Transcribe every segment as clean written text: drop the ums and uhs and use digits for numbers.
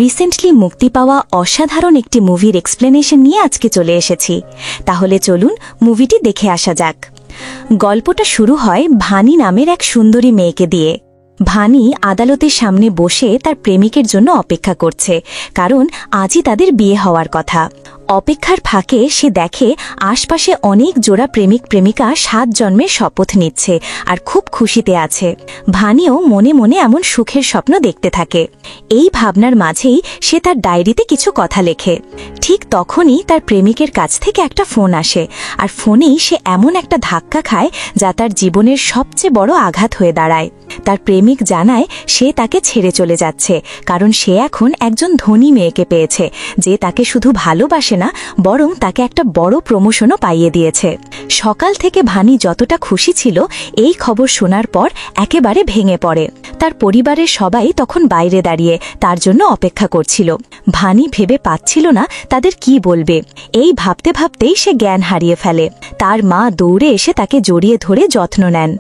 Recently মুক্তি পাওয়া অসাধারণ একটি মুভির এক্সপ্লেনেশন নিয়ে আজকে চলে এসেছি। তাহলে চলুন মুভিটি দেখে আসা যাক। গল্পটা শুরু হয় ভানি নামের এক সুন্দরী মেয়েকে দিয়ে। ভানি আদালতের সামনে বসে তার প্রেমিকের জন্য অপেক্ষা করছে, কারণ আজই তাদের বিয়ে হওয়ার কথা। অপেক্ষার ফাঁকে সে দেখে আশপাশে অনেক জোড়া প্রেমিক প্রেমিকা 7 জন্মের শপথ নিচ্ছে আর খুব খুশিতে আছে। ভানিও মনে মনে এমন সুখের স্বপ্ন দেখতে থাকে। এই ভাবনার মাঝেই সে তার ডায়েরিতে কিছু কথা লেখে। ঠিক তখনই তার প্রেমিকের কাছ থেকে একটা ফোন আসে, আর ফোনেই সে এমন একটা ধাক্কা খায় যা তার জীবনের সবচেয়ে বড় আঘাত হয়ে দাঁড়ায়। তার প্রেমিক জানায় সে তাকে ছেড়ে চলে যাচ্ছে, কারণ সে এখন একজন ধনী মেয়েকে পেয়েছে যে তাকে শুধু ভালোবাসে না, বরং তাকে একটা বড় প্রমোশনও পাইয়ে দিয়েছে। সকাল থেকে ভানি যতটা খুশি ছিল, এই খবর শোনার পর একেবারে ভেঙে পড়ে। তার পরিবারের সবাই তখন বাইরে দাঁড়িয়ে তার জন্য অপেক্ষা করছিল। ভানি ভেবে পাচ্ছিল না তাদের কি বলবে। এই ভাবতে ভাবতেই সে জ্ঞান হারিয়ে ফেলে। তার মা দৌড়ে এসে তাকে জড়িয়ে ধরে যত্ন নেন।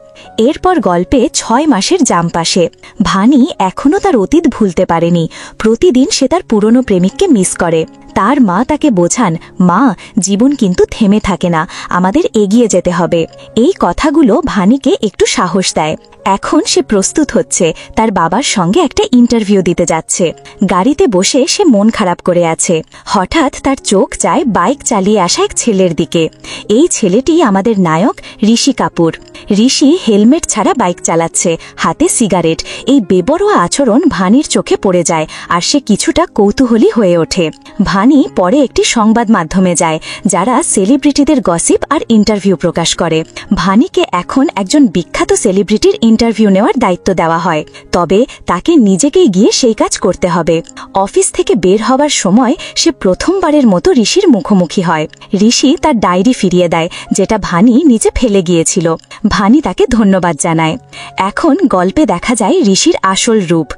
এরপর গল্পে 6 মাসের জাম্প আসে। ভানি এখনও তার অতীত ভুলতে পারেনি। প্রতিদিন সে তার পুরনো প্রেমিককে মিস করে। তার মা তাকে বোঝান, মা, জীবন কিন্তু থেমে থাকে না, আমাদের এগিয়ে যেতে হবে। এই কথাগুলো ভানিকে একটু সাহস দেয়। এখন সে প্রস্তুত হচ্ছে, তার বাবার সঙ্গে একটা ইন্টারভিউ দিতে যাচ্ছে। গাড়িতে বসে সে মন খারাপ করে আছে। হঠাৎ তার চোখ যায় বাইক চালিয়ে আসা এক ছেলের দিকে। এই ছেলেটি আমাদের নায়ক ঋষি কাপুর। ঋষি হেলমেট ছাড়া বাইক চালাচ্ছে, হাতে সিগারেট। এই বেপরোয়া আচরণ ভানির চোখে পড়ে যায়, আর সে কিছুটা কৌতূহলী হয়ে ওঠে। ভানি পরে একটি সংবাদ মাধ্যমে যায়, যারা সেলিব্রিটিদের গসিপ আর ইন্টারভিউ প্রকাশ করে। ভানিকে এখন একজন বিখ্যাত সেলিব্রিটির ইন্টারভিউ নেওয়ার দায়িত্ব দেওয়া হয়, তবে তাকে নিজেকেই গিয়ে সেই কাজ করতে হবে। অফিস থেকে বের হওয়ার সময় সে প্রথমবারের মতো ঋষির মুখোমুখি হয়। ঋষি তার ডায়েরি ফিরিয়ে দেয়, যেটা ভানি নিচে ফেলে গিয়েছিল। ভানি তাকে ধন্যবাদ জানায়। এখন গল্পে দেখা যায় ঋষির আসল রূপ।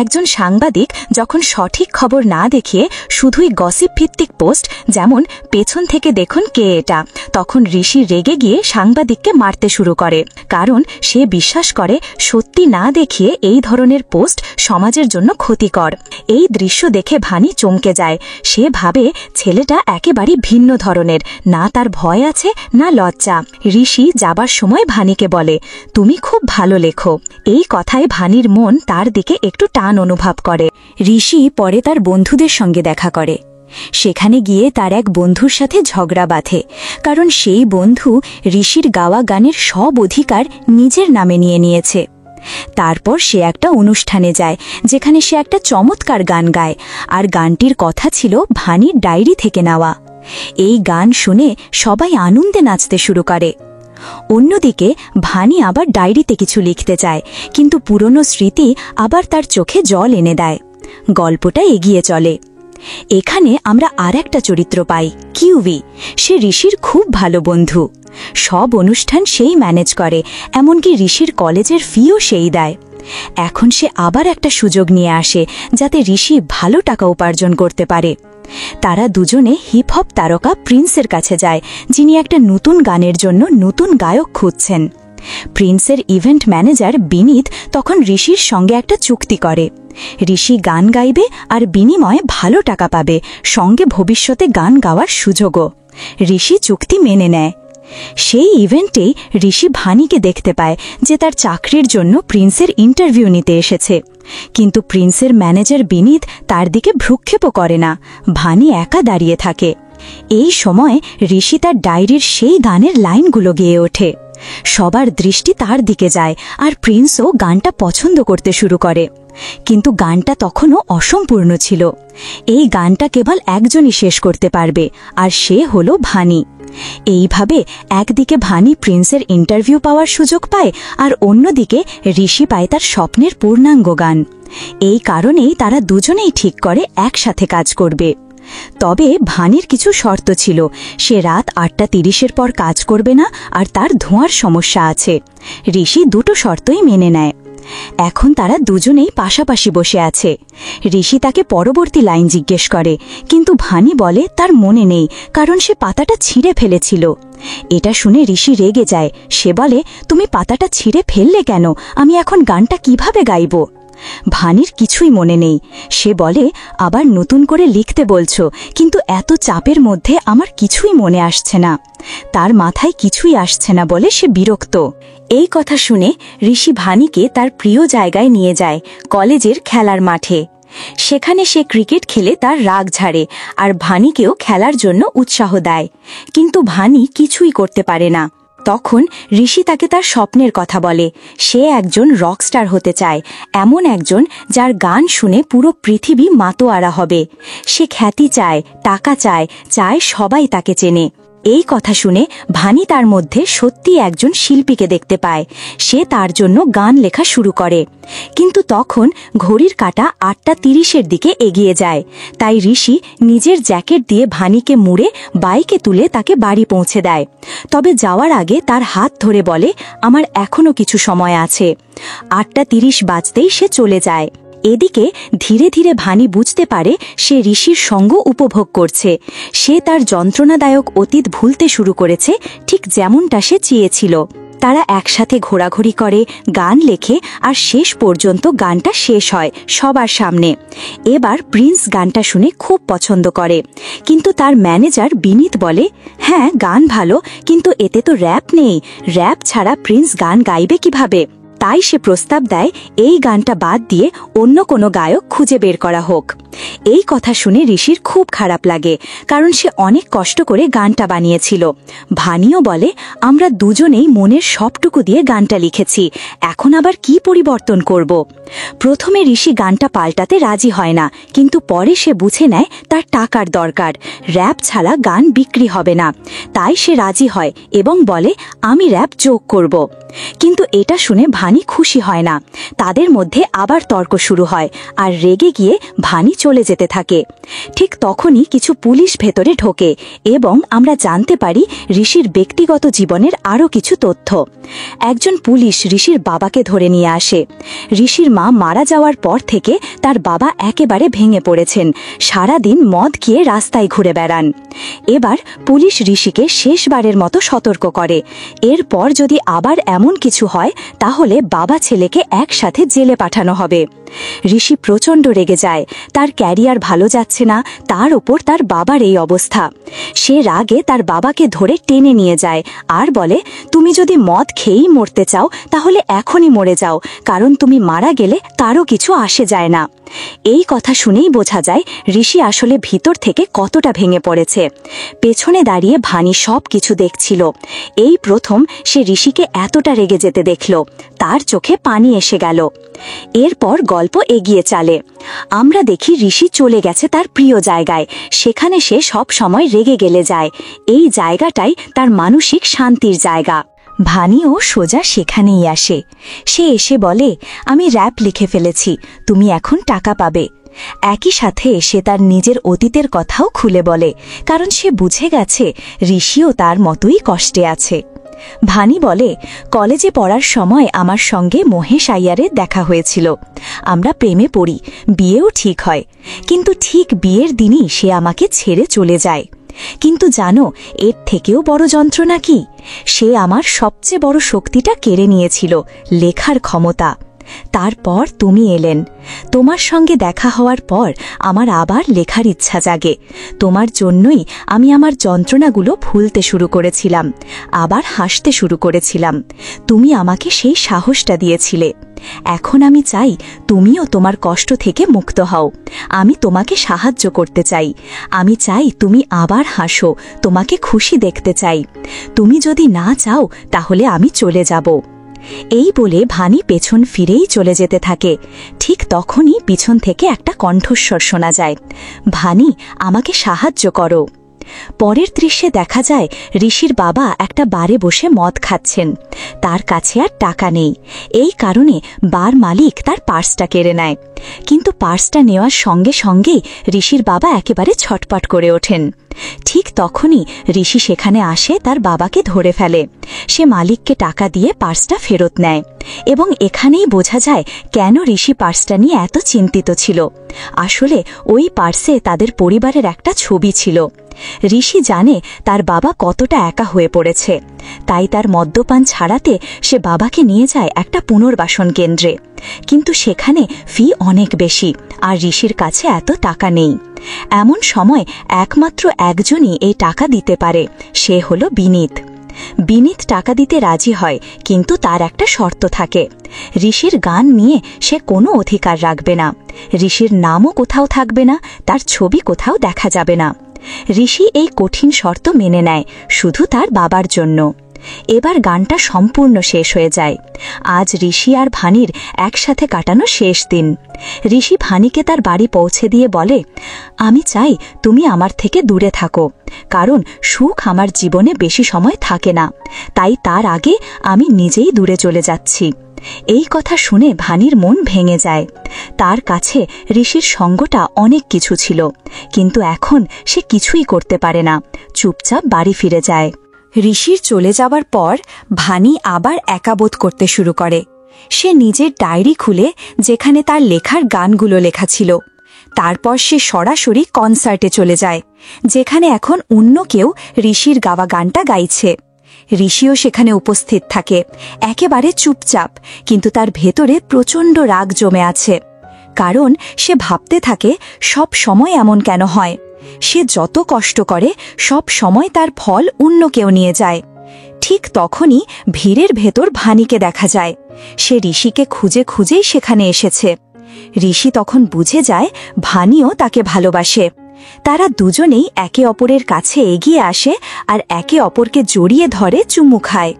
একজন সাংবাদিক যখন সঠিক খবর না দেখিয়ে শুধুই গসিপ ভিত্তিক পোস্ট, যেমন পেছন থেকে দেখুন কে এটা, তখন ঋষি রেগে গিয়ে সাংবাদিককে মারতে শুরু করে, কারণ সে বিশ্বাস করে সত্যি না দেখিয়ে এই ধরনের পোস্ট সমাজের জন্য ক্ষতিকর। এই দৃশ্য দেখে ভানি চমকে যায়। সে ভাবে ছেলেটা একেবারেই ভিন্ন ধরনের, না তার ভয় আছে না লজ্জা। ঋষি যাবার সময় ভানিকে বলে, তুমি খুব ভালো লেখো। এই কথায় ভানির মন তার দিকে একটু টান অনুভব করে। ঋষি পরে তার বন্ধুদের সঙ্গে দেখা করে। সেখানে গিয়ে তার এক বন্ধুর সাথে ঝগড়া বাঁধে, কারণ সেই বন্ধু ঋষির গাওয়া গানের সব অধিকার নিজের নামে নিয়ে নিয়েছে। তারপর সে একটা অনুষ্ঠানে যায়, যেখানে সে একটা চমৎকার গান গায়, আর গানটির কথা ছিল ভানির ডায়েরি থেকে নেওয়া। এই গান শুনে সবাই আনন্দে নাচতে শুরু করে। অন্যদিকে ভানি আবার ডায়েরিতে কিছু লিখতে চায়, কিন্তু পুরনো স্মৃতি আবার তার চোখে জল এনে দেয়। গল্পটা এগিয়ে চলে। এখানে আমরা আর একটা চরিত্র পাই, কিউভি। সে ঋষির খুব ভালো বন্ধু। সব অনুষ্ঠান সেই ম্যানেজ করে, এমনকি ঋষির কলেজের ফিও সেই দেয়। এখন সে আবার একটা সুযোগ নিয়ে আসে, যাতে ঋষি ভালো টাকা উপার্জন করতে পারে। তারা দুজনে হিপ হপ তারকা প্রিন্সের কাছে যায়, যিনি একটা নতুন গানের জন্য নতুন গায়ক খুঁজছেন। প্রিন্সের ইভেন্ট ম্যানেজার বিনীত তখন ঋষির সঙ্গে একটা চুক্তি করে। ঋষি গান গাইবে আর বিনিময়ে ভালো টাকা পাবে, সঙ্গে ভবিষ্যতে গান গাওয়ার সুযোগও। ঋষি চুক্তি মেনে নেয়। সেই ইভেন্টেই ঋষি ভানিকে দেখতে পায়, যে তার চাকরির জন্য প্রিন্সের ইন্টারভিউ নিতে এসেছে। কিন্তু প্রিন্সের ম্যানেজার বিনীত তার দিকে ভ্রুক্ষেপও করে না। ভানি একা দাঁড়িয়ে থাকে। এই সময় ঋষি তার ডায়েরির সেই গানের লাইনগুলো গেয়ে ওঠে। সবার দৃষ্টি তার দিকে যায়, আর প্রিন্সও গানটা পছন্দ করতে শুরু করে। কিন্তু গানটা তখনও অসম্পূর্ণ ছিল। এই গানটা কেবল একজনই শেষ করতে পারবে, আর সে হল ভানি। এইভাবে একদিকে ভানি প্রিন্সের ইন্টারভিউ পাওয়ার সুযোগ পায়, আর অন্যদিকে ঋষি পায় তার স্বপ্নের পূর্ণাঙ্গ গান। এই কারণেই তারা দুজনেই ঠিক করে একসাথে কাজ করবে। তবে ভানির কিছু শর্ত ছিল। সে রাত 8:30-এর পর কাজ করবে না, আর তার ধোঁয়ার সমস্যা আছে। ঋষি দুটো শর্তই মেনে নেয়। এখন তারা দুজনেই পাশাপাশি বসে আছে। ঋষি তাকে পরবর্তী লাইন জিজ্ঞেস করে, কিন্তু ভানি বলে তার মনে নেই, কারণ সে পাতাটা ছিঁড়ে ফেলেছিল। এটা শুনে ঋষি রেগে যায়। সে বলে, তুমি পাতাটা ছিঁড়ে ফেললে কেন? আমি এখন গানটা কিভাবে গাইব? ভানির কিছুই মনে নেই। সে বলে, আবার নতুন করে লিখতে বলছো, কিন্তু এত চাপের মধ্যে আমার কিছুই মনে আসছে না। তার মাথায় কিছুই আসছে না বলে সে বিরক্ত। এই কথা শুনে ঋষি ভানিকে তার প্রিয় জায়গায় নিয়ে যায়, কলেজের খেলার মাঠে। সেখানে সে ক্রিকেট খেলে তার রাগ ঝাড়ে আর ভানিকেও খেলার জন্য উৎসাহ দেয়। কিন্তু ভানি কিছুই করতে পারে না। তখন ঋষি তাকে তার স্বপ্নের কথা বলে। সে একজন রকস্টার হতে চায়, এমন একজন যার গান শুনে পুরো পৃথিবী মাতোয়ারা হবে। সে খ্যাতি চায়, টাকা চায়, চায় সবাই তাকে চেনে। এই কথা শুনে ভানি তার মধ্যে সত্যি একজন শিল্পীকে দেখতে পায়। সে তার জন্য গান লেখা শুরু করে। কিন্তু তখন ঘড়ির কাঁটা 8:30-এর দিকে এগিয়ে যায়। তাই ঋষি নিজের জ্যাকেট দিয়ে ভানিকে মুড়ে বাইকে তুলে তাকে বাড়ি পৌঁছে দেয়। তবে যাওয়ার আগে তার হাত ধরে বলে, আমার এখনো কিছু সময় আছে। 8:30 বাজতেই সে চলে যায়। এদিকে ধীরে ধীরে ভানি বুঝতে পারে সে ঋষির সঙ্গ উপভোগ করছে। সে তার যন্ত্রণাদায়ক অতীত ভুলতে শুরু করেছে, ঠিক যেমনটা সে চেয়েছিল। তারা একসাথে ঘোরাঘুরি করে, গান লেখে, আর শেষ পর্যন্ত গানটা শেষ হয় সবার সামনে। এবার প্রিন্স গানটা শুনে খুব পছন্দ করে, কিন্তু তার ম্যানেজার বিনীত বলে, হ্যাঁ গান ভালো, কিন্তু এতে তো র্যাপ নেই। র্যাপ ছাড়া প্রিন্স গান গাইবে কিভাবে? তাই সে প্রস্তাব দেয় এই গানটা বাদ দিয়ে অন্য কোনো গায়ক খুঁজে বের করা হোক। এই কথা শুনে ঋষির খুব খারাপ লাগে, কারণ সে অনেক কষ্ট করে গানটা বানিয়েছিল। ভানিও বলে, আমরা দুজনেই মনের সবটুকু দিয়ে গানটা লিখেছি, এখন আবার কি পরিবর্তন করব? প্রথমে ঋষি গানটা পাল্টাতে রাজি হয় না, কিন্তু পরে সে বুঝে নেয় তার টাকার দরকার। র্যাপ ছাড়া গান বিক্রি হবে না। তাই সে রাজি হয় এবং বলে, আমি র্যাপ যোগ করব। কিন্তু এটা শুনে ভানি খুশি হয় না। তাদের মধ্যে আবার তর্ক শুরু হয়, আর রেগে গিয়ে ভানি চলে যেতে থাকে। ঠিক তখনই কিছু পুলিশ ভেতরে ঢোকে এবং আমরা জানতে পারি ঋষির ব্যক্তিগত জীবনের আরও কিছু তথ্য। একজন পুলিশ ঋষির বাবাকে ধরে নিয়ে আসে। ঋষির মা মারা যাওয়ার পর থেকে তার বাবা একেবারে ভেঙে পড়েছেন, সারাদিন মদ খেয়ে রাস্তায় ঘুরে বেড়ান। এবার পুলিশ ঋষিকে শেষবারের মতো সতর্ক করে, এরপর যদি আবার এমন কিছু হয় তাহলে বাবা ছেলেকে একসাথে জেলে পাঠানো হবে। ঋষি প্রচণ্ড রেগে যায়। তার ক্যারিয়ার ভালো যাচ্ছে না, তার ওপর তার বাবার এই অবস্থা। সে রাগে তার বাবাকে ধরে টেনে নিয়ে যায় আর বলে, তুমি যদি মদ খেয়েই মরতে চাও তাহলে এখনই মরে যাও, কারণ তুমি মারা গেলে কারো কিছু আসে যায় না। এই কথা শুনেই বোঝা যায় ঋষি আসলে ভিতর থেকে কতটা ভেঙে পড়েছে। পেছনে দাঁড়িয়ে ভানি সব কিছু দেখছিল। এই প্রথম সে ঋষিকে এতটা রেগে যেতে দেখল। তার চোখে পানি এসে গেল। এরপর গল্প এগিয়ে চলে। আমরা দেখি ঋষি চলে গেছে তার প্রিয় জায়গায়। সেখানে সে সব সময় রেগে গেলে যায়। এই জায়গাটাই তার মানসিক শান্তির জায়গা। ভানিও সোজা সেখানেই আসে। সে এসে বলে, আমি র্যাপ লিখে ফেলেছি, তুমি এখন টাকা পাবে। একই সাথে সে তার নিজের অতীতের কথাও খুলে বলে, কারণ সে বুঝে গেছে ঋষিও তার মতোই কষ্টে আছে। ভানি বলে, কলেজে পড়ার সময় আমার সঙ্গে মহেশ আইয়ারের দেখা হয়েছিল। আমরা প্রেমে পড়ি, বিয়েও ঠিক হয়, কিন্তু ঠিক বিয়ের দিনই সে আমাকে ছেড়ে চলে যায়। কিন্তু জানো এর থেকেও বড় যন্ত্রণা কি? সে আমার সবচেয়ে বড় শক্তিটা কেড়ে নিয়েছিল, লেখার ক্ষমতা। তারপর তুমি এলেন। তোমার সঙ্গে দেখা হওয়ার পর আমার আবার লেখার ইচ্ছা জাগে। তোমার জন্যই আমি আমার যন্ত্রণাগুলো ভুলতে শুরু করেছিলাম, আবার হাসতে শুরু করেছিলাম। তুমি আমাকে সেই সাহসটা দিয়েছিলে। এখন আমি চাই তুমিও তোমার কষ্ট থেকে মুক্ত হও। আমি তোমাকে সাহায্য করতে চাই। আমি চাই তুমি আবার হাসো, তোমাকে খুশি দেখতে চাই। তুমি যদি না চাও তাহলে আমি চলে যাব। এই বলে ভানি পেছন ফিরেই চলে যেতে থাকে। ঠিক তখনই পিছন থেকে একটা কণ্ঠস্বর শোনা যায়, ভানি, আমাকে সাহায্য করো। পরের দৃশ্যে দেখা যায় ঋষির বাবা একটা বারে বসে মদ খাচ্ছেন। তার কাছে আর টাকা নেই। এই কারণে বার মালিক তার পার্সটা কেড়ে নেয়। কিন্তু পার্সটা নেওয়ার সঙ্গে সঙ্গেই ঋষির বাবা একেবারে ছটপট করে ওঠেন। ঠিক তখনই ঋষি সেখানে আসে, তার বাবাকে ধরে ফেলে। সে মালিককে টাকা দিয়ে পার্সটা ফেরত নেয় এবং এখানেই বোঝা যায় কেন ঋষি পার্সটা নিয়ে এত চিন্তিত ছিল। আসলে ওই পার্সে তাদের পরিবারের একটা ছবি ছিল। ঋষি জানে তার বাবা কতটা একা হয়ে পড়েছে, তাই তার মদ্যপান ছাড়াতে সে বাবাকে নিয়ে যায় একটা পুনর্বাসন কেন্দ্রে। কিন্তু সেখানে ফি অনেক বেশি, আর ঋষির কাছে এত টাকা নেই। এমন সময় একমাত্র একজনই এই টাকা দিতে পারে, সে হলো বিনীত। বিনীত টাকা দিতে রাজি হয়, কিন্তু তার একটা শর্ত থাকে। ঋষির গান নিয়ে সে কোনো অধিকার রাখবে না, ঋষির নামও কোথাও থাকবে না, তার ছবি কোথাও দেখা যাবে না। ঋষি এই কঠিন শর্ত মেনে নেয়, শুধু তার বাবার জন্য। এবার গানটা সম্পূর্ণ শেষ হয়ে যায়। আজ ঋষি আর ভানির একসাথে কাটানো শেষ দিন। ঋষি ভানিকে তার বাড়ি পৌঁছে দিয়ে বলে, আমি চাই তুমি আমার থেকে দূরে থাকো, কারণ সুখ আমার জীবনে বেশি সময় থাকে না, তাই তার আগে আমি নিজেই দূরে চলে যাচ্ছি। এই কথা শুনে ভানির মন ভেঙে যায়। তার কাছে ঋষির সঙ্গটা অনেক কিছু ছিল, কিন্তু এখন সে কিছুই করতে পারে না, চুপচাপ বাড়ি ফিরে যায়। ঋষির চলে যাবার পর ভানি আবার একা বোধ করতে শুরু করে। সে নিজের ডায়েরি খুলে যেখানে তার লেখার গানগুলো লেখা ছিল। তারপর সে সরাসরি কনসার্টে চলে যায়, যেখানে এখন অন্য কেউ ঋষির গাওয়া গানটা গাইছে। ঋষিও সেখানে উপস্থিত থাকে, একেবারে চুপচাপ, কিন্তু তার ভেতরে প্রচণ্ড রাগ জমে আছে। কারণ সে ভাবতে থাকে সব সময় এমন কেন হয়, সে যত কষ্ট করে সব সময় তার ফল অন্য কেউ নিয়ে যায়। ঠিক তখনই ভিড়ের ভেতর ভানিকে দেখা যায়। সে ঋষিকে খুঁজে খুঁজেই সেখানে এসেছে। ঋষি তখন বুঝে যায় ভানিও তাকে ভালোবাসে। তারা দুজনেই একে অপরের কাছে এগিয়ে আসে আর একে অপরকে জড়িয়ে ধরে চুমু খায়।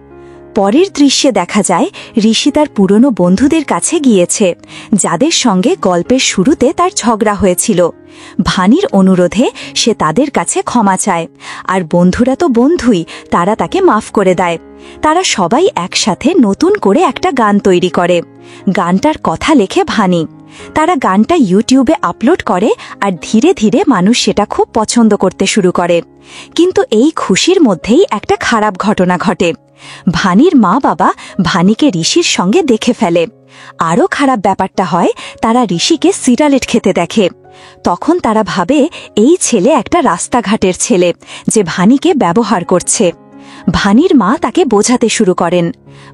পরের দৃশ্যে দেখা যায় ঋষি তার পুরনো বন্ধুদের কাছে গিয়েছে, যাদের সঙ্গে গল্পের শুরুতে তার ঝগড়া হয়েছিল। ভানির অনুরোধে সে তাদের কাছে ক্ষমা চায়, আর বন্ধুরা তো বন্ধুই, তারা তাকে মাফ করে দেয়। তারা সবাই একসাথে নতুন করে একটা গান তৈরি করে। গানটার কথা লেখে ভানি। তারা গানটা ইউটিউবে আপলোড করে, আর ধীরে ধীরে মানুষ সেটা খুব পছন্দ করতে শুরু করে। কিন্তু এই খুশির মধ্যেই একটা খারাপ ঘটনা ঘটে। ভানির মা বাবা ভানিকে ঋষির সঙ্গে দেখে ফেলে। আরও খারাপ ব্যাপারটা হয়, তারা ঋষিকে সিগারেট খেতে দেখে। তখন তারা ভাবে এই ছেলে একটা রাস্তাঘাটের ছেলে, যে ভানিকে ব্যবহার করছে। ভানির মা তাকে বোঝাতে শুরু করেন,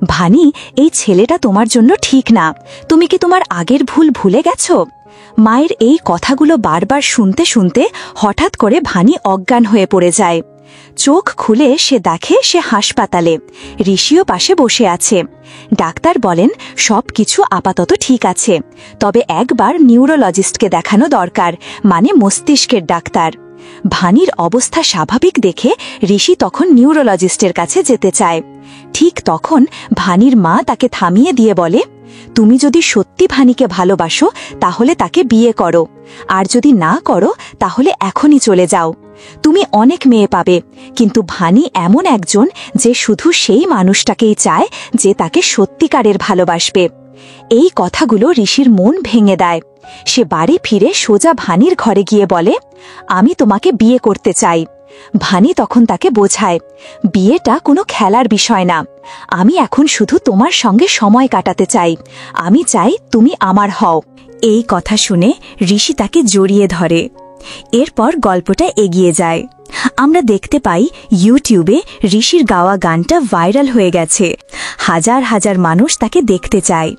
ভানি, এই ছেলেটা তোমার জন্য ঠিক না, তুমি কি তোমার আগের ভুল ভুলে গেছো? মায়ের এই কথাগুলো বারবার শুনতে শুনতে হঠাৎ করে ভানি অজ্ঞান হয়ে পড়ে যায়। চোখ খুলে সে দেখে সে হাসপাতালে। ঋষিও পাশে বসে আছে। ডাক্তার বলেন সবকিছু আপাতত ঠিক আছে, তবে একবার নিউরোলজিস্টকে দেখানো দরকার, মানে মস্তিষ্কের ডাক্তার। ভানির অবস্থা স্বাভাবিক দেখে ঋষি তখন নিউরোলজিস্টের কাছে যেতে চায়। ঠিক তখন ভানির মা তাকে থামিয়ে দিয়ে বলে, তুমি যদি সত্যি ভানিকে ভালোবাসো তাহলে তাকে বিয়ে করো, আর যদি না করো তাহলে এখনই চলে যাও। তুমি অনেক মেয়ে পাবে, কিন্তু ভানি এমন একজন যে শুধু সেই মানুষটাকেই চায় যে তাকে সত্যিকারের ভালোবাসবে। এই কথাগুলো ঋষির মন ভেঙে দেয়। সে বাড়ি ফিরে সোজা ভানির ঘরে গিয়ে বলে, আমি তোমাকে বিয়ে করতে চাই। ভানি তখন তাকে বোঝায়, বিয়েটা কোনো খেলার বিষয় না, আমি এখন শুধু তোমার সঙ্গে সময় কাটাতে চাই, আমি চাই তুমি আমার হও। এই কথা শুনে ঋষি তাকে জড়িয়ে ধরে। এরপর গল্পটা এগিয়ে যায়। আমরা দেখতে পাই ইউটিউবে ঋষির গাওয়া গানটা ভাইরাল হয়ে গেছে। হাজার হাজার মানুষ তাকে দেখতে চায়।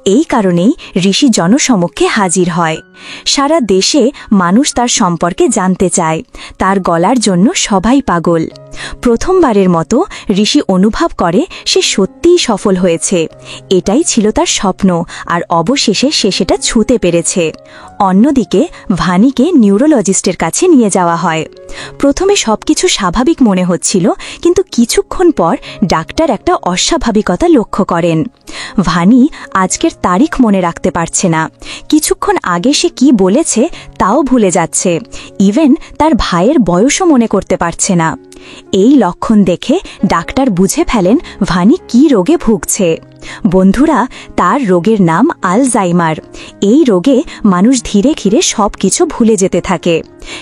এই কারণেই ঋষি জনসমক্ষে হাজির হয়। সারা দেশে মানুষ তার সম্পর্কে জানতে চায়। তার গলার জন্য সবাই পাগল। প্রথমবারের মতো ঋষি অনুভব করে সে সত্যিই সফল হয়েছে। এটাই ছিল তার স্বপ্ন, আর অবশেষে সে সেটা ছুঁতে পেরেছে। অন্যদিকে ভানিকে নিউরোলজিস্টের কাছে নিয়ে যাওয়া হয়। প্রথমে সবকিছু স্বাভাবিক মনে হচ্ছিল, কিন্তু কিছুক্ষণ পর ডাক্তার একটা অস্বাভাবিকতা লক্ষ্য করেন। ভানি আজকের তারিখ মনে রাখতে পারছে না। কিছুক্ষণ আগে সে কি বলেছে তাও ভুলে যাচ্ছে। ইভেন তার ভাইয়ের বয়সও মনে করতে পারছে না। এই লক্ষণ দেখে ডাক্তার বুঝে ফেলেন ভানি কি রোগে ভুগছে। বন্ধুরা, তার রোগের নাম আলজাইমার। এই রোগে মানুষ ধীরে ধীরে সবকিছু ভুলে যেতে থাকে।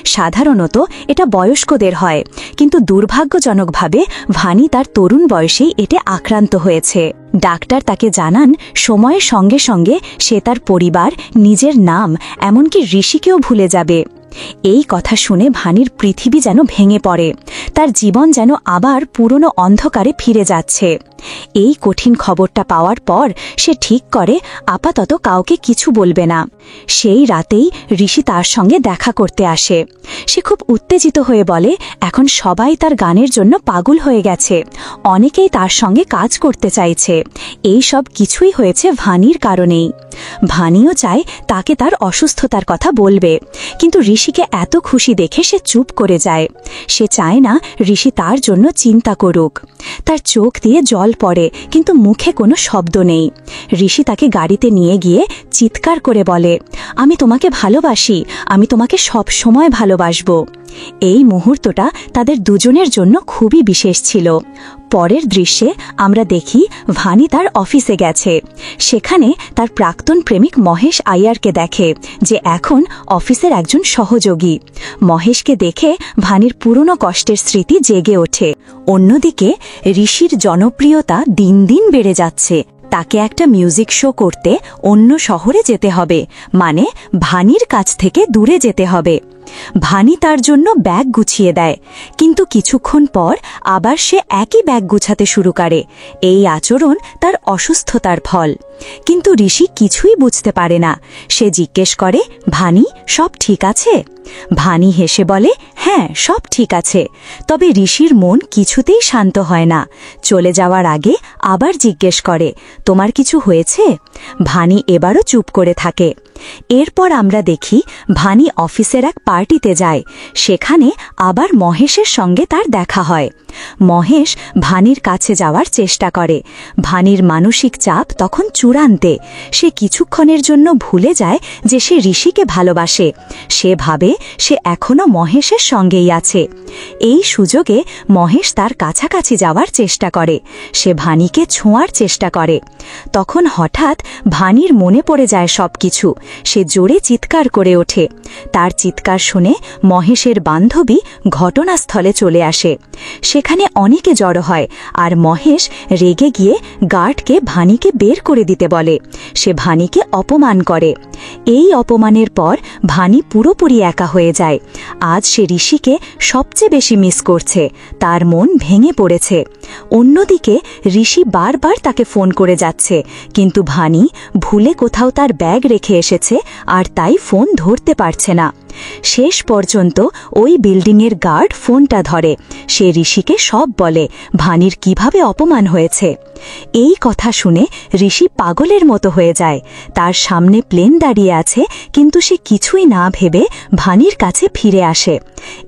সাধারণত এটা বয়স্কদের হয়, কিন্তু দুর্ভাগ্যজনকভাবে ভানি তার তরুণ বয়সেই এতে আক্রান্ত হয়েছে। ডাক্তার তাকে জানান সময়ের সঙ্গে সঙ্গে সে তার পরিবার, নিজের নাম, এমনকি ঋষিকেও ভুলে যাবে। এই কথা শুনে ভানির পৃথিবী যেন ভেঙে পড়ে, তার জীবন যেন আবার পুরনো অন্ধকারে ফিরে যাচ্ছে। এই কঠিন খবরটা পাওয়ার পর সে ঠিক করে আপাতত কাউকে কিছু বলবে না। সেই রাতেই ঋষি তার সঙ্গে দেখা করতে আসে। সে খুব উত্তেজিত হয়ে বলে এখন সবাই তার গানের জন্য পাগল হয়ে গেছে, অনেকেই তার সঙ্গে কাজ করতে চাইছে। এই সব কিছুই হয়েছে ভানির কারণেই। ভানিও চায় তাকে তার অসুস্থতার কথা বলবে, কিন্তু ঋষিকে এত খুশি দেখে সে চুপ করে যায়। সে চায় না ঋষি তার জন্য চিন্তা করুক। তার চোখ দিয়ে জল পড়ে, কিন্তু মুখে কোনো শব্দ নেই। ঋষি তাকে গাড়িতে নিয়ে গিয়ে চিৎকার করে বলে, আমি তোমাকে ভালোবাসি, আমি তোমাকে সব সময় ভালোবাসবো। এই মুহূর্তটা তাদের দুজনের জন্য খুবই বিশেষ ছিল। পরের দৃশ্যে আমরা দেখি ভানি তার অফিসে গেছে। সেখানে তার প্রাক্তন প্রেমিক মহেশ আইয়ারকে দেখে, যে এখন অফিসের একজন সহযোগী। মহেশকে দেখে ভানির পুরনো কষ্টের স্মৃতি জেগে ওঠে। অন্যদিকে ঋষির জনপ্রিয়তা দিন দিন বেড়ে যাচ্ছে। তাকে একটা মিউজিক শো করতে অন্য শহরে যেতে হবে, মানে ভানির কাছ থেকে দূরে যেতে হবে। ভানি তার জন্য ব্যাগ গুছিয়ে দেয়, কিন্তু কিছুক্ষণ পর আবার সে একই ব্যাগ গুছাতে শুরু করে। এই আচরণ তার অসুস্থতার ফল। কিন্তু ঋষি কিছুই বুঝতে পারে না। সে জিজ্ঞেস করে, ভানি, সব ঠিক আছে? ভানি হেসে বলে, হ্যাঁ, সব ঠিক আছে। তবে ঋষির মন কিছুতেই শান্ত হয় না। চলে যাওয়ার আগে আবার জিজ্ঞেস করে, তোমার কিছু হয়েছে? ভানি এবারও চুপ করে থাকে। এরপর আমরা দেখি ভানি অফিসের এক পার্টিতে যায়। সেখানে আবার মহেশের সঙ্গে তার দেখা হয়। মহেশ ভানির কাছে যাওয়ার চেষ্টা করে। ভানির মানসিক চাপ তখন চূড়ান্তে। সে কিছুক্ষণের জন্য ভুলে যায় যে সে ঋষিকে ভালোবাসে। সে ভাবে সে এখনো মহেশের সঙ্গেই আছে। এই সুযোগে মহেশ তার কাছাকাছি যাওয়ার চেষ্টা করে। সে ভানিকে ছোঁয়ার চেষ্টা করে। তখন হঠাৎ ভানির মনে পড়ে যায় সবকিছু। সে জোরে চিৎকার করে ওঠে। তার চিৎকার শুনে মহেশের বান্ধবী ঘটনাস্থলে চলে আসে। সেখানে অনেকে জড়ো হয়, আর মহেশ রেগে গিয়ে গার্ডকে ভানিকে বের করে দিতে বলে। সে ভানিকে অপমান করে। এই অপমানের পর ভানি পুরোপুরি একা হয়ে যায়। আজ সে ঋষিকে সবচেয়ে বেশি মিস করছে। তার মন ভেঙে পড়েছে। অন্যদিকে ঋষি বারবার তাকে ফোন করে যাচ্ছে, কিন্তু ভানি ভুলে কোথাও তার ব্যাগ রেখে এসেছে, আর তাই ফোন ধরতে পারছে না। শেষ পর্যন্ত ওই বিল্ডিংয়ের গার্ড ফোনটা ধরে। সে ঋষিকে সব বলে, ভানির কিভাবে অপমান হয়েছে। এই কথা শুনে ঋষি পাগলের মতো হয়ে যায়। তার সামনে প্লেন দাঁড়িয়ে আছে, কিন্তু সে কিছুই না ভেবে ভানির কাছে ফিরে আসে।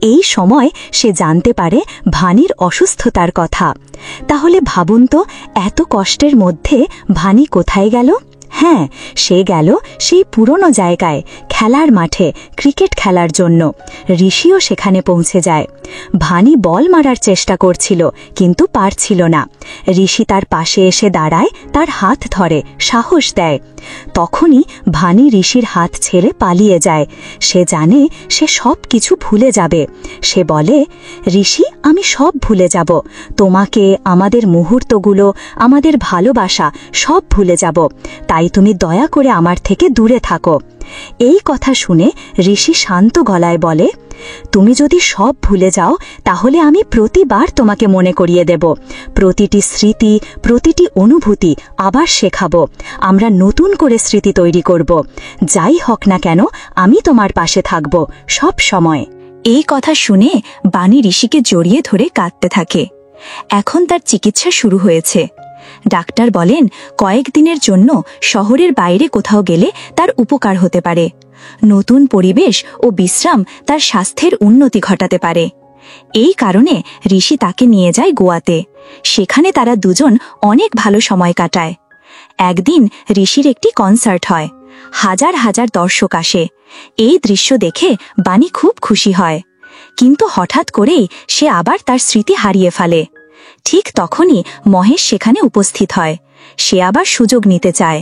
এই সময় সে জানতে পারে ভানির অসুস্থতার কথা। তাহলে ভাবুন তো, এত কষ্টের মধ্যে ভানি কোথায় গেল? হ্যাঁ, সে গেল সেই পুরনো জায়গায়, খেলার মাঠে ক্রিকেট খেলার জন্য। ঋষিও সেখানে পৌঁছে যায়। ভানি বল মারার চেষ্টা করছিল, কিন্তু পারছিল না। ঋষি তার পাশে এসে দাঁড়ায়, তার হাত ধরে, সাহস দেয়। তখনই ভানি ঋষির হাত ছেড়ে পালিয়ে যায়। সে জানে সে সব কিছু ভুলে যাবে। সে বলে, ঋষি, আমি সব ভুলে যাব। তোমাকে, আমাদের মুহূর্তগুলো, আমাদের ভালোবাসা সব ভুলে যাব। তাই তুমি দয়া করে আমার থেকে দূরে থাকো। এই কথা শুনে ঋষি শান্ত গলায় বলে, তুমি যদি সব ভুলে যাও, তাহলে আমি প্রতিবার তোমাকে মনে করিয়ে দেব। প্রতিটি স্মৃতি, প্রতিটি অনুভূতি আবার শেখাবো। আমরা নতুন করে স্মৃতি তৈরি করব। যাই হোক না কেন, আমি তোমার পাশে থাকব সব সময়। এই কথা শুনে বাণী ঋষিকে জড়িয়ে ধরে কাঁদতে থাকে। এখন তার চিকিৎসা শুরু হয়েছে। ডাক্তার বলেন, কয়েকদিনের জন্য শহরের বাইরে কোথাও গেলে তার উপকার হতে পারে। নতুন পরিবেশ ও বিশ্রাম তার স্বাস্থ্যের উন্নতি ঘটাতে পারে। এই কারণে ঋষি তাকে নিয়ে যায় গোয়াতে। সেখানে তারা দুজন অনেক ভালো সময় কাটায়। একদিন ঋষির একটি কনসার্ট হয়। হাজার হাজার দর্শক আসে। এই দৃশ্য দেখে বাণী খুব খুশি হয়। কিন্তু হঠাৎ করেই সে আবার তার স্মৃতি হারিয়ে ফেলে। ঠিক তখনই মহেশ সেখানে উপস্থিত হয়। সে আবার সুযোগ নিতে চায়।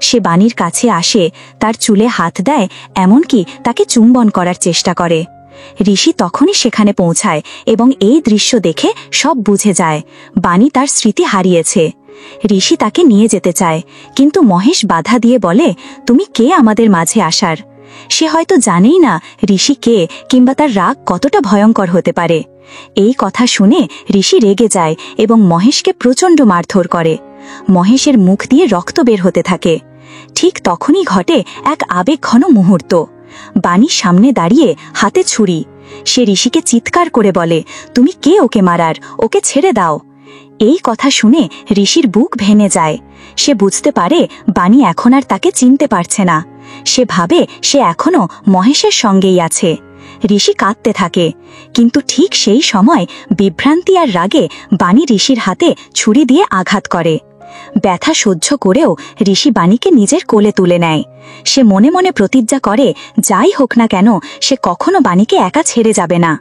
সে বাণীর কাছে আসে, তার চুলে হাত দেয়, এমনকি তাকে চুম্বন করার চেষ্টা করে। ঋষি তখনই সেখানে পৌঁছায় এবং এই দৃশ্য দেখে সব বুঝে যায়। বাণী তার স্মৃতি হারিয়েছে। ঋষি তাকে নিয়ে যেতে চায়, কিন্তু মহেশ বাধা দিয়ে বলে, তুমি কে আমাদের মাঝে আসার? সে হয়তো জানেই না ঋষি কে কিংবা তার রাগ কতটা ভয়ঙ্কর হতে পারে। এই কথা শুনে ঋষি রেগে যায় এবং মহেশকে প্রচণ্ড মারধর করে। মহেশের মুখ দিয়ে রক্ত বের হতে থাকে। ঠিক তখনই ঘটে এক আবেগঘন মুহূর্ত। বাণীর সামনে দাঁড়িয়ে, হাতে ছুরি। সে ঋষিকে চিৎকার করে বলে, তুমি কে ওকে মারার? ওকে ছেড়ে দাও। এই কথা শুনে ঋষির বুক ভেঙে যায়। সে বুঝতে পারে বাণী এখন আর তাকে চিনতে পারছে না। সে ভাবে সে এখনো মহেশের সঙ্গেই আছে। ঋষি কাঁদতে থাকে, কিন্তু ঠিক সেই সময় বিভ্রান্তি আর রাগে বাণী ঋষির হাতে ছুরি দিয়ে আঘাত করে। ব্যথা সহ্য করেও ঋষি বাণীকে নিজের কোলে তুলে নেয়। সে মনে মনে প্রতিজ্ঞা করে, যাই হোক না কেন সে কখনো বাণীকে একা ছেড়ে যাবে না।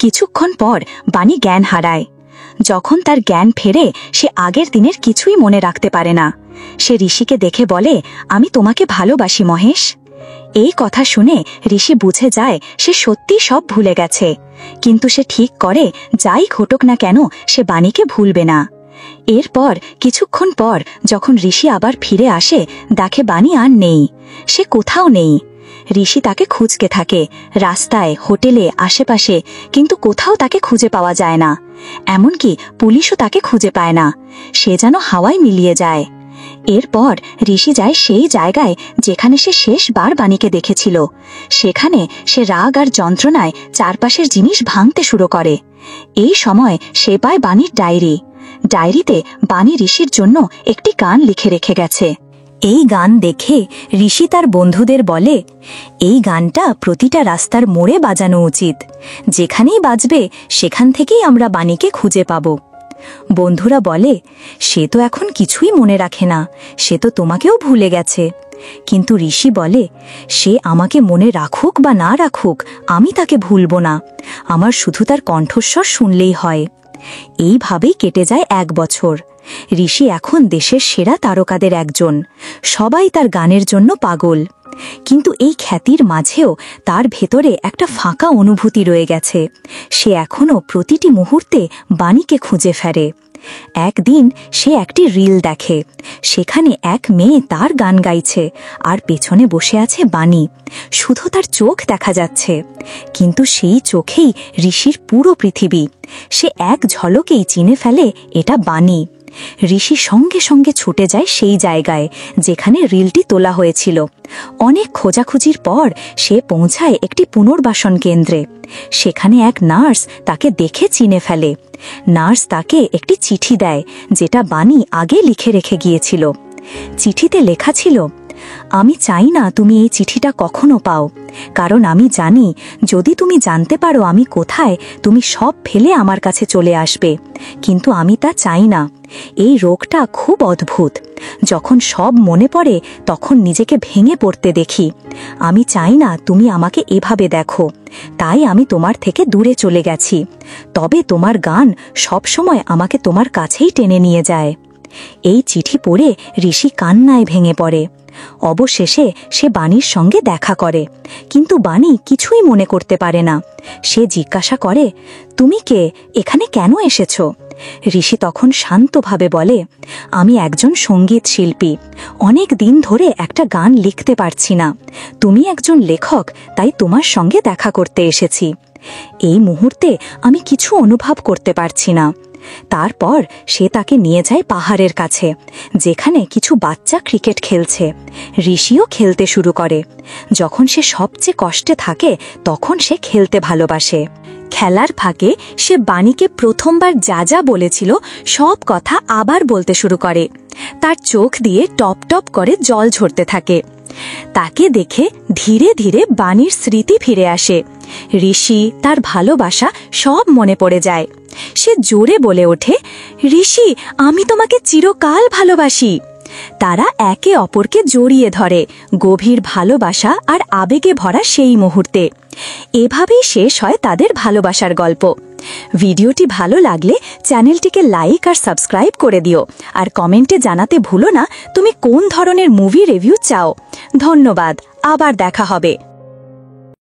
কিছুক্ষণ পর বাণী জ্ঞান হারায়। যখন তার জ্ঞান ফেরে, সে আগের দিনের কিছুই মনে রাখতে পারে না। সে ঋষিকে দেখে বলে, আমি তোমাকে ভালোবাসি মহেশ। এই কথা শুনে ঋষি বুঝে যায় সে সত্যি সব ভুলে গেছে, কিন্তু সে ঠিক করে যাই ঘটুক না কেন সে বাণীকে ভুলবে না। এরপর কিছুক্ষণ পর যখন ঋষি আবার ফিরে আসে, দেখে বাণী আর নেই। সে কোথাও নেই। ঋষি তাকে খুঁজতে থাকে, রাস্তায়, হোটেলে, আশেপাশে, কিন্তু কোথাও তাকে খুঁজে পাওয়া যায় না। এমনকি পুলিশও তাকে খুঁজে পায় না। সে যেন হাওয়ায় মিলিয়ে যায়। এরপর ঋষি যায় সেই জায়গায় যেখানে সে শেষবার বাণীকে দেখেছিল। সেখানে সে রাগ আর যন্ত্রণায় চারপাশের জিনিস ভাঙতে শুরু করে। এই সময় সে পায় বাণীর ডায়েরি। ডায়েরিতে বাণী ঋষির জন্য একটি গান লিখে রেখে গেছে। এই গান দেখে ঋষি তার বন্ধুদের বলে, এই গানটা প্রতিটা রাস্তার মোড়ে বাজানো উচিত। যেখানেই বাজবে সেখান থেকেই আমরা বাণীকে খুঁজে পাব। বন্ধুরা বলে, সে তো এখন কিছুই মনে রাখে না, সে তো তোমাকেও ভুলে গেছে। কিন্তু ঋষি বলে, সে আমাকে মনে রাখুক বা না রাখুক, আমি তাকে ভুলব না। আমার শুধু তার কণ্ঠস্বর শুনলেই হয়। এইভাবেই কেটে যায় 1 বছর। ঋষি এখন দেশের সেরা তারকাদের একজন। সবাই তার গানের জন্য পাগল। কিন্তু এই খ্যাতির মাঝেও তার ভেতরে একটা ফাঁকা অনুভূতি রয়ে গেছে। সে এখনো প্রতিটি মুহূর্তে বাণীকে খুঁজে ফেরে। একদিন সে একটি রিল দেখে। সেখানে এক মেয়ে তার গান গাইছে, আর পেছনে বসে আছে বাণী। শুধু তার চোখ দেখা যাচ্ছে, কিন্তু সেই চোখেই ঋষির পুরো পৃথিবী। সে এক ঝলকেই চিনে ফেলে এটা বাণী। ঋষি সঙ্গে সঙ্গে ছুটে যায় সেই জায়গায় যেখানে রিলটি তোলা হয়েছিল। অনেক খোঁজাখুঁজির পর সে পৌঁছায় একটি পুনর্বাসন কেন্দ্রে। সেখানে এক নার্স তাকে দেখে চিনে ফেলে। নার্স তাকে একটি চিঠি দেয়, যেটা বাণী আগে লিখে রেখে গিয়েছিল। চিঠিতে লেখা ছিল, আমি চাই না তুমি এই চিঠিটা কখনো পাও, কারণ আমি জানি যদি তুমি জানতে পারো আমি কোথায়, তুমি সব ফেলে আমার কাছে চলে আসবে। কিন্তু আমি তা চাই না। এই রোগটা খুব অদ্ভুত। যখন সব মনে পড়ে তখন নিজেকে ভেঙে পড়তে দেখি। আমি চাই না তুমি আমাকে এভাবে দেখো, তাই আমি তোমার থেকে দূরে চলে গেছি। তবে তোমার গান সবসময় আমাকে তোমার কাছেই টেনে নিয়ে যায়। এই চিঠি পড়ে ঋষি কান্নায় ভেঙে পড়ে। অবশেষে সে বাণীর সঙ্গে দেখা করে, কিন্তু বাণী কিছুই মনে করতে পারে না। সে জিজ্ঞাসা করে, তুমি কে? এখানে কেন এসেছো? ঋষি তখন শান্তভাবে বলে, আমি একজন সঙ্গীত শিল্পী। অনেক দিন ধরে একটা গান লিখতে পারছি না। তুমি একজন লেখক, তাই তোমার সঙ্গে দেখা করতে এসেছি। এই মুহূর্তে আমি কিছু অনুভব করতে পারছি না। তারপর সে তাকে নিয়ে যায় পাহাড়ের কাছে, যেখানে কিছু বাচ্চা ক্রিকেট খেলছে। ঋষিও খেলতে শুরু করে। যখন সে সবচেয়ে কষ্টে থাকে তখন সে খেলতে ভালোবাসে। খেলার ফাঁকে সে বাণীকে প্রথমবার যা যা বলেছিল সব কথা আবার বলতে শুরু করে। তার চোখ দিয়ে টপ টপ করে জল ঝরতে থাকে। তাকে দেখে ধীরে ধীরে বাণীর স্মৃতি ফিরে আসে। ঋষি, তার ভালোবাসা সব মনে পড়ে যায়। সে জোরে বলে ওঠে, ঋষি, আমি তোমাকে চিরকাল ভালোবাসি। তারা একে অপরকে জড়িয়ে ধরে, গভীর ভালোবাসা আর আবেগে ভরা সেই মুহূর্তে। এভাবেই শেষ হয় তাদের ভালোবাসার গল্প। ভিডিওটি ভালো লাগলে চ্যানেলটিকে লাইক আর সাবস্ক্রাইব করে দিও, আর কমেন্টে জানাতে ভুলো না তুমি কোন ধরনের মুভি রিভিউ চাও। ধন্যবাদ, আবার দেখা হবে।